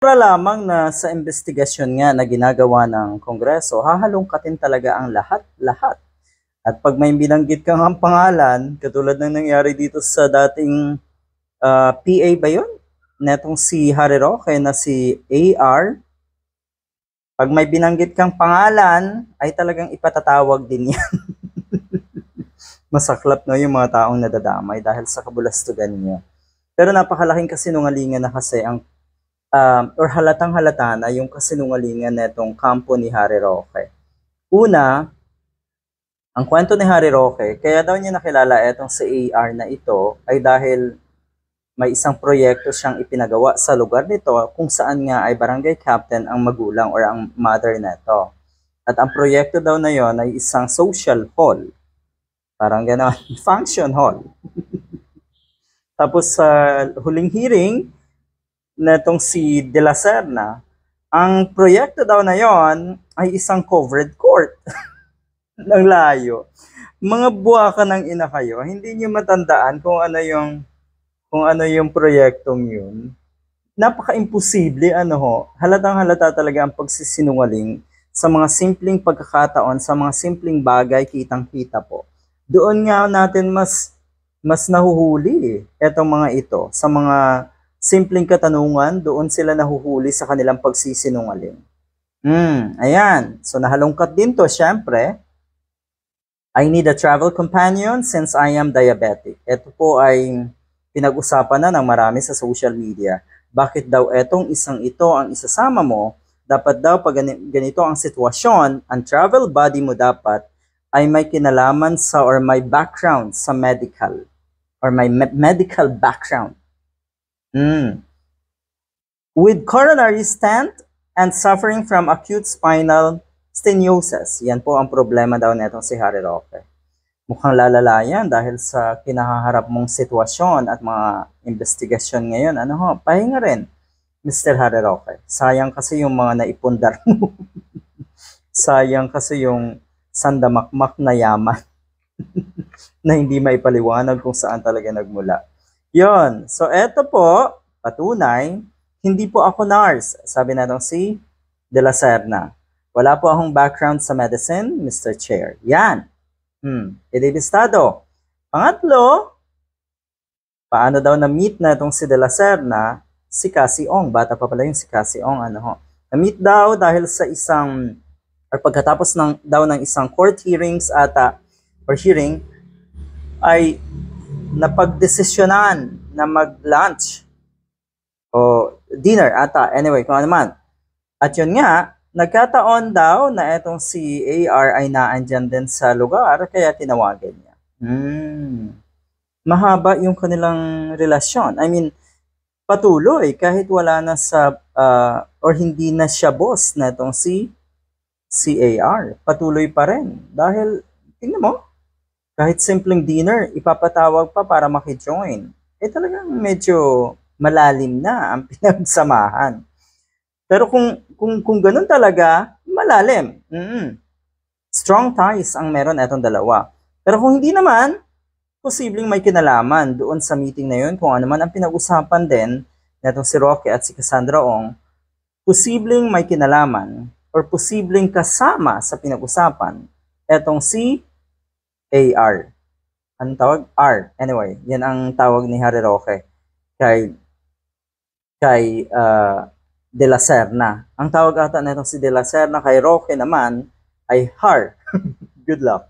Para lamang na sa investigasyon nga na ginagawa ng Kongreso, hahalongkatin talaga ang lahat-lahat. At pag may binanggit kang ang pangalan, katulad ng nangyari dito sa dating PA ba yun? Netong si Harry Roque na si AR, pag may binanggit kang pangalan, ay talagang ipatatawag din yan. Masaklap no yung mga taong nadadamay dahil sa kabulastugan niya. Pero napakalaking kasinungalingan na kasi ang or halatang halata na yung kasinungalingan netong kampo ni Harry Roque. Una, ang kwento ni Harry Roque, kaya daw niya nakilala etong si AR na ito ay dahil may isang proyekto siyang ipinagawa sa lugar nito kung saan nga ay barangay captain ang magulang or ang mother neto. At ang proyekto daw na yon ay isang social hall. Parang gano'n, function hall. Tapos sa huling hearing, netong si De La Serna, ang proyekto daw na yon ay isang covered court. Ng layo. Mga buwaka ng ina kayo, hindi niyo matandaan kung ano yung proyektong yun. Napaka-imposible, halatang halata talaga ang pagsisinungaling sa mga simpleng pagkakataon, sa mga simpleng bagay, kitang-kita po. Doon nga natin mas nahuhuli etong mga ito, sa mga simpleng katanungan, doon sila nahuhuli sa kanilang pagsisinungaling. Ayan. So nahalungkat din to, syempre. I need a travel companion since I am diabetic. Ito po ay pinag-usapan na ng marami sa social media. Bakit daw etong isang ito ang isasama mo? Dapat daw pag ganito ang sitwasyon, ang travel buddy mo dapat ay may kinalaman sa or may background sa medical or may medical background. With coronary stent and suffering from acute spinal stenosis. Yan po ang problema daw netong si Harry Roque. Mukhang lalala yan dahil sa kinahaharap mong sitwasyon at mga investigasyon ngayon. Pahinga rin, Mr. Harry Roque. Sayang kasi yung mga naipundar mo. Sayang kasi yung sandamakmak na yaman na hindi maipaliwanag kung saan talaga nagmula. Yon. So eto po, patunay, hindi po ako nurse. Sabi na si De La Serna. Wala po akong background sa medicine, Mr. Chair. Yan. Edibistado. Pangatlo, paano daw na-meet na itong si De La Serna, si Cassie Ong. Bata pa pala yung si Cassie Ong. Na-meet daw dahil sa isang, or pagkatapos ng isang court hearings or hearing, ay napagdesisyonan na mag-lunch o dinner anyway, kung ano man. At yun nga, nagkataon daw na etong si AR ay naandyan din sa lugar, kaya tinawagan niya. Mahaba yung kanilang relasyon. I mean, patuloy kahit wala na sa, or hindi na siya boss na etong si AR. Patuloy pa rin. Dahil, tingnan mo, kahit simpleng dinner, ipapatawag pa para makijoin. Talagang medyo malalim na ang pinagsamahan. Pero kung ganun talaga, malalim. Strong ties ang meron etong dalawa. Pero kung hindi naman, posibleng may kinalaman doon sa meeting na yun, kung ano man ang pinag-usapan din netong si Roque at si Cassandra Ong, posibleng may kinalaman or posibleng kasama sa pinag-usapan etong si AR. Anong tawag? R. Anyway, yan ang tawag ni Harry Roque kay De La Serna. Ang tawag ata na itong si De La Serna kay Roque naman ay Har. Good luck.